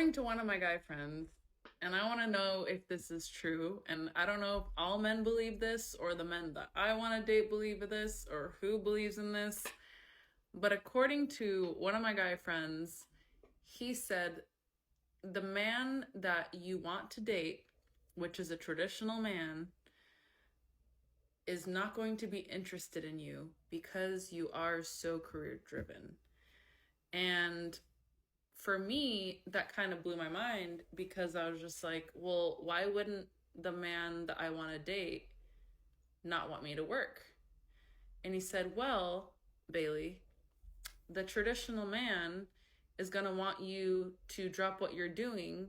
according to one of my guy friends, and I want to know if this is true, and I don't know if all men believe this or the men that I want to date believe this or who believes in this, but according to one of my guy friends, he said the man that you want to date, which is a traditional man, is not going to be interested in you because you are so career driven. And for me, that kind of blew my mind because I was just like, well, why wouldn't the man that I want to date not want me to work? And he said, well, Bailey, the traditional man is going to want you to drop what you're doing,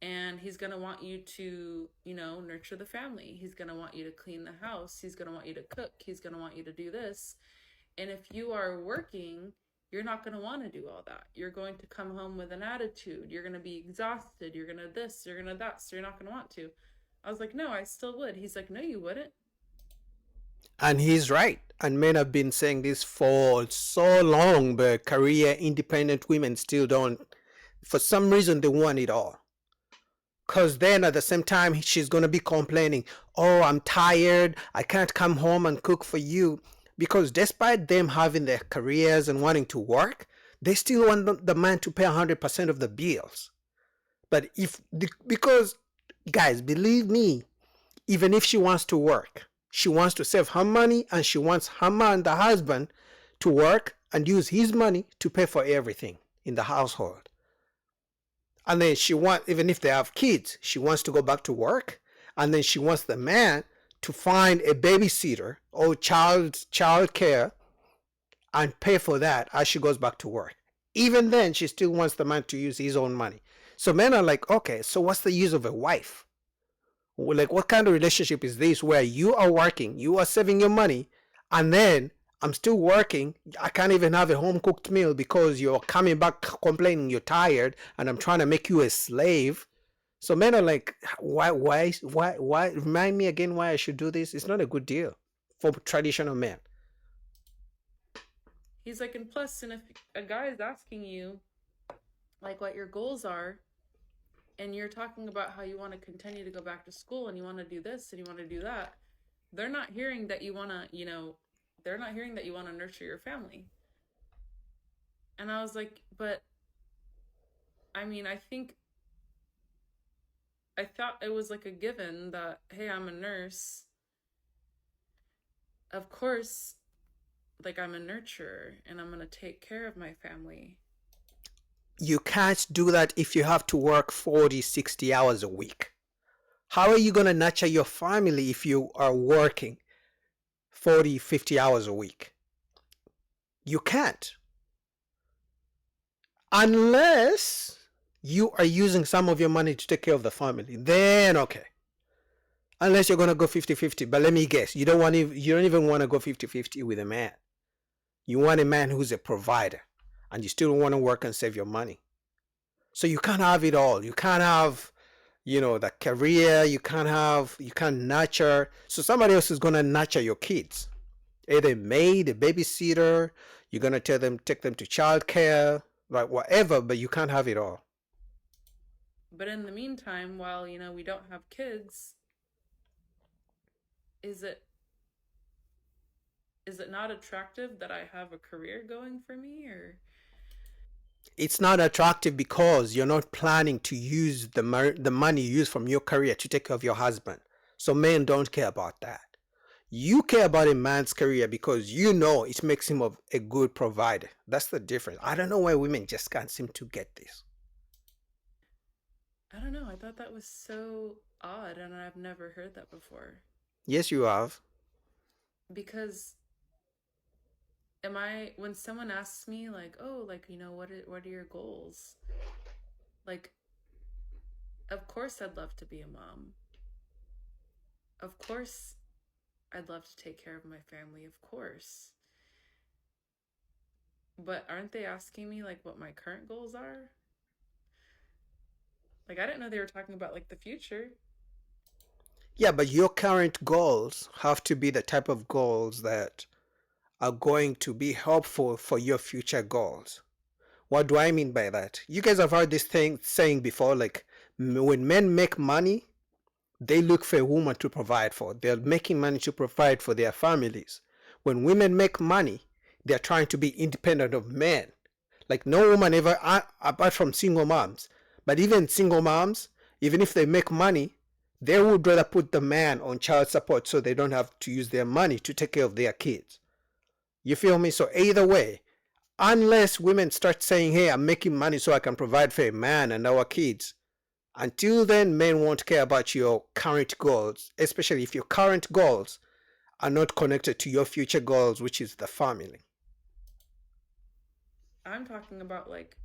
and he's going to want you to, nurture the family. He's going to want you to clean the house. He's going to want you to cook. He's going to want you to do this. And if you are working, you're not going to want to do all that. You're going to come home with an attitude. You're going to be exhausted. You're going to this, you're going to that. So you're not going to want to. I was like, no, I still would. He's like, no, you wouldn't. And he's right. And men have been saying this for so long, but career independent women still don't. For some reason, they want it all. Because then at the same time, she's going to be complaining, oh, I'm tired. I can't come home and cook for you. Because despite them having their careers and wanting to work, they still want the man to pay 100% of the bills. But because, guys, believe me, even if she wants to work, she wants to save her money and she wants her man, the husband, to work and use his money to pay for everything in the household. And then she wants, even if they have kids, she wants to go back to work. And then she wants the man to find a babysitter or child care and pay for that as she goes back to work. Even then, she still wants the man to use his own money. So men are like, okay, so what's the use of a wife? Like, what kind of relationship is this where you are working, you are saving your money, and then I'm still working, I can't even have a home cooked meal because you're coming back complaining you're tired and I'm trying to make you a slave. So men are like, why remind me again why I should do this? It's not a good deal for traditional men. He's like, and plus, and if a guy is asking you, like, what your goals are, and you're talking about how you want to continue to go back to school and you want to do this and you want to do that, they're not hearing that you want to, they're not hearing that you want to nurture your family. And I was like, but I mean, I thought it was like a given that, hey, I'm a nurse. Of course, like I'm a nurturer and I'm going to take care of my family. You can't do that if you have to work 40, 60 hours a week. How are you going to nurture your family if you are working 40, 50 hours a week? You can't. Unless you are using some of your money to take care of the family. Then okay. Unless you're going to go 50-50. But let me guess, you don't even want to go 50-50 with a man. You want a man who's a provider and you still want to work and save your money. So you can't have it all. You can't have, the career. You can't nurture. So somebody else is going to nurture your kids. Either a maid, a babysitter. You're going to take them to childcare, like whatever, but you can't have it all. But in the meantime, while, we don't have kids, is it is it not attractive that I have a career going for me, or It's not attractive because you're not planning to use the money you use from your career to take care of your husband. So men don't care about that. You care about a man's career because you know it makes him a good provider. That's the difference. I don't know why women just can't seem to get this. I don't know. I thought that was so odd and I've never heard that before. Yes, you have. Because am I when someone asks me like, "Oh, like, what are your goals?" Like, of course I'd love to be a mom. Of course I'd love to take care of my family, of course. But aren't they asking me like what my current goals are? Like, I didn't know they were talking about like the future. Yeah, but your current goals have to be the type of goals that are going to be helpful for your future goals. What do I mean by that? You guys have heard this thing saying before, like when men make money, they look for a woman to provide for. They're making money to provide for their families. When women make money, they're trying to be independent of men. Like no woman ever, apart from single moms, but even single moms, even if they make money, they would rather put the man on child support so they don't have to use their money to take care of their kids. You feel me? So either way, unless women start saying, hey, I'm making money so I can provide for a man and our kids, until then, men won't care about your current goals, especially if your current goals are not connected to your future goals, which is the family. I'm talking about like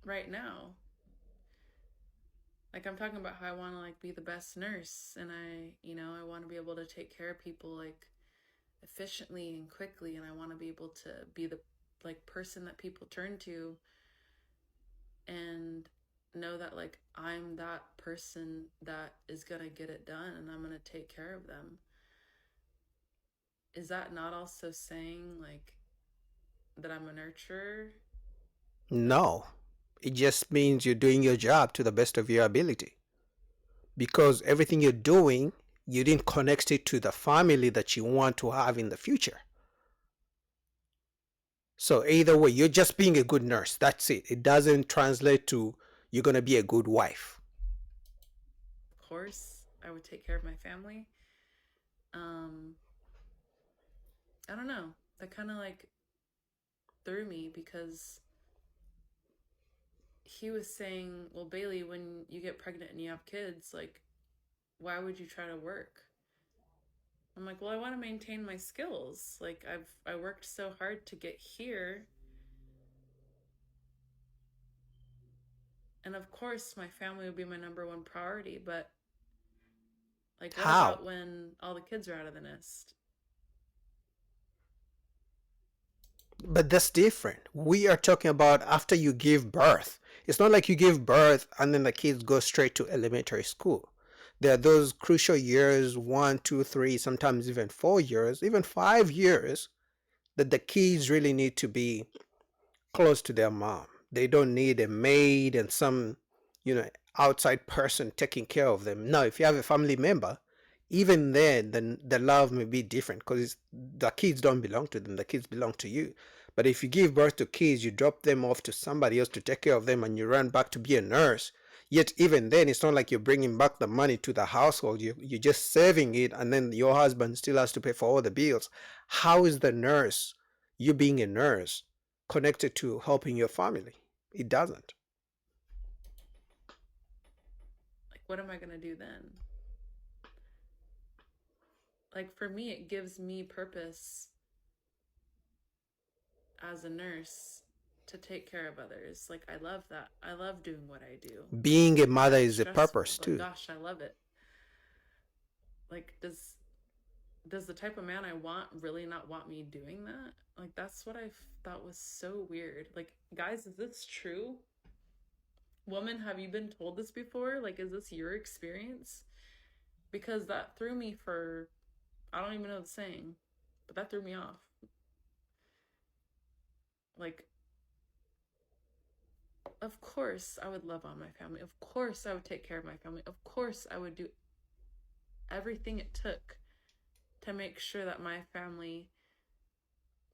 right now. Like I'm talking about how I want to like be the best nurse, and I want to be able to take care of people like efficiently and quickly, and I want to be able to be the like person that people turn to and know that like I'm that person that is going to get it done and I'm going to take care of them. Is that not also saying like that I'm a nurturer? Like, No, it just means you're doing your job to the best of your ability. Because everything you're doing, you didn't connect it to the family that you want to have in the future. So either way, you're just being a good nurse. That's it. It doesn't translate to you're going to be a good wife. of course, I would take care of my family. Um, I don't know. That kind of like threw me because he was saying, "Well, Bailey, when you get pregnant and you have kids, like, why would you try to work?" I'm like, "Well, I want to maintain my skills. Like, I worked so hard to get here, and of course, my family would be my number one priority. But like, what How? about when all the kids are out of the nest?" But that's different. We are talking about after you give birth. It's not like you give birth and then the kids go straight to elementary school. There are those crucial years 1, 2, 3, sometimes even 4 years, even 5 years that the kids really need to be close to their mom. They don't need a maid and some, you know, outside person taking care of them. Now, if you have a family member, even then, the love may be different because the kids don't belong to them. The kids belong to you. But if you give birth to kids, you drop them off to somebody else to take care of them and you run back to be a nurse. Yet even then, it's not like you're bringing back the money to the household. You're just saving it, and then your husband still has to pay for all the bills. How is the nurse, you being a nurse, connected to helping your family? It doesn't. Like, what am I gonna do then? Like, for me, it gives me purpose as a nurse to take care of others. Like, I love that. I love doing what I do. Being a mother It's is a stressful, purpose but too. gosh, I love it. Like, does the type of man I want really not want me doing that? Like, that's what I thought was so weird. Like, guys, is this true? Woman, have you been told this before? Like, is this your experience? Because that threw me for, I don't even know the saying, but that threw me off. Like, of course I would love on my family. Of course I would take care of my family. Of course I would do everything it took to make sure that my family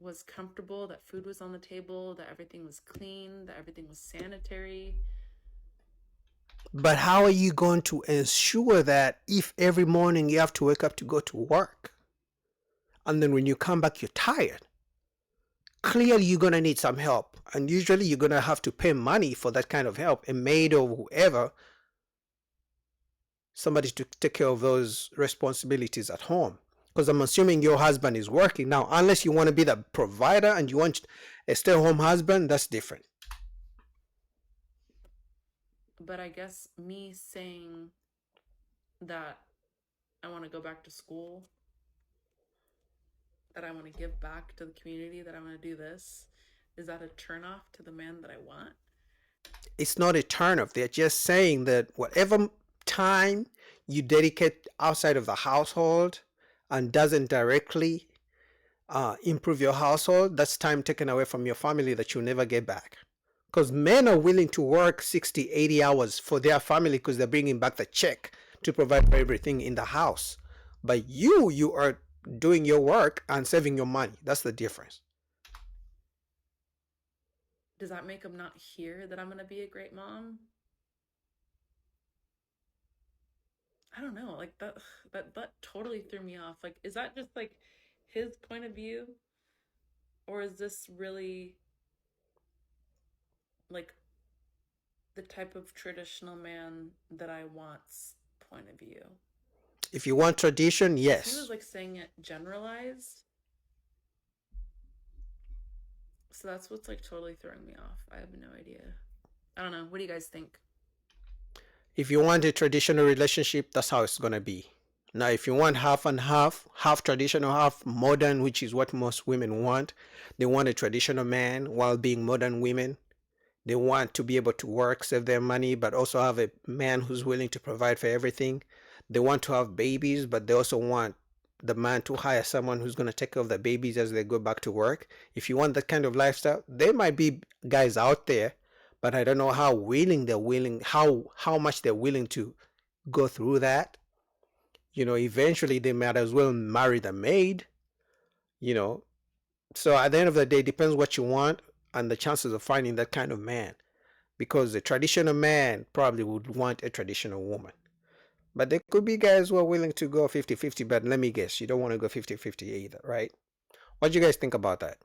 was comfortable, that food was on the table, that everything was clean, that everything was sanitary. But how are you going to ensure that if every morning you have to wake up to go to work and then when you come back you're tired? Clearly you're going to need some help. And usually you're going to have to pay money for that kind of help, a maid or whoever, somebody to take care of those responsibilities at home. Because I'm assuming your husband is working now, unless you want to be the provider and you want a stay at home husband, that's different. But I guess me saying that I want to go back to school, that I want to give back to the community, that I want to do this, is that a turnoff to the man that I want? It's not a turnoff. They're just saying that whatever time you dedicate outside of the household and doesn't directly improve your household, that's time taken away from your family that you'll never get back. Because men are willing to work 60, 80 hours for their family because they're bringing back the check to provide for everything in the house. But you are doing your work and saving your money. That's the difference. Does that make them not hear that I'm gonna be a great mom? I don't know. Like that totally threw me off. Like, is that just like his point of view, or is this really like the type of traditional man that I want's point of view? If you want tradition, Because he was yes. like saying it generalized. So that's what's like totally throwing me off. I have no idea. I don't know. What do you guys think? If you want a traditional relationship, that's how it's gonna be. Now, if you want half and half, half traditional, half modern, which is what most women want, they want a traditional man while being modern women. They want to be able to work, save their money, but also have a man who's willing to provide for everything. They want to have babies, but they also want the man to hire someone who's going to take care of the babies as they go back to work. If you want that kind of lifestyle, there might be guys out there, but I don't know how willing, how much they're willing to go through that. Eventually they might as well marry the maid, you know. So at the end of the day, it depends what you want and the chances of finding that kind of man, because the traditional man probably would want a traditional woman. But there could be guys who are willing to go 50-50, but let me guess, you don't want to go 50-50 either, right? What do you guys think about that?